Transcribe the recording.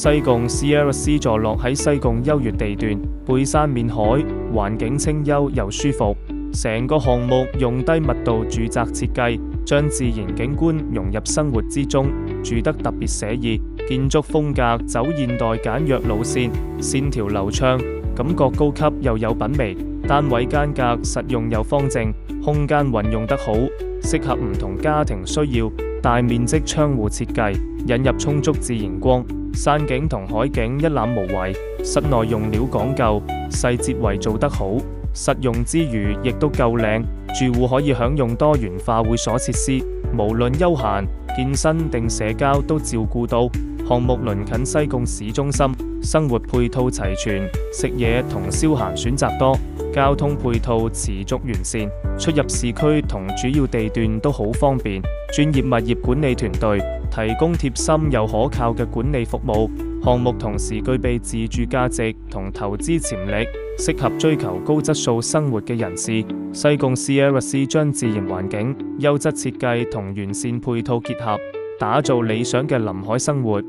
西貢 Sierra Sea 座落喺西貢優越地段，背山面海，環境清幽又舒服。成個項目用低密度住宅設計，將自然景觀融入生活之中，住得特別寫意。建築風格走現代簡約路線，線條流暢，感覺高級又有品味。單位間隔實用又方正，空間運用得好，適合唔同家庭需要。大面積窗戶設計，引入充足自然光，山景同海景一覽無遺。室內用料講究，細節位做得好，實用之餘亦都夠靚。住戶可以享用多元化會所設施，無論休閒、健身定社交都照顧到。項目鄰近西貢市中心，生活配套齊全，食嘢同消閒選擇多，交通配套持續完善，出入市區同主要地段都好方便。專業物業管理團隊提供貼心又可靠嘅管理服務。項目同時具備自住價值同投資潛力，適合追求高質素生活嘅人士。西貢 Sierra Sea 將自然環境、優質設計同完善配套結合，打造理想嘅臨海生活。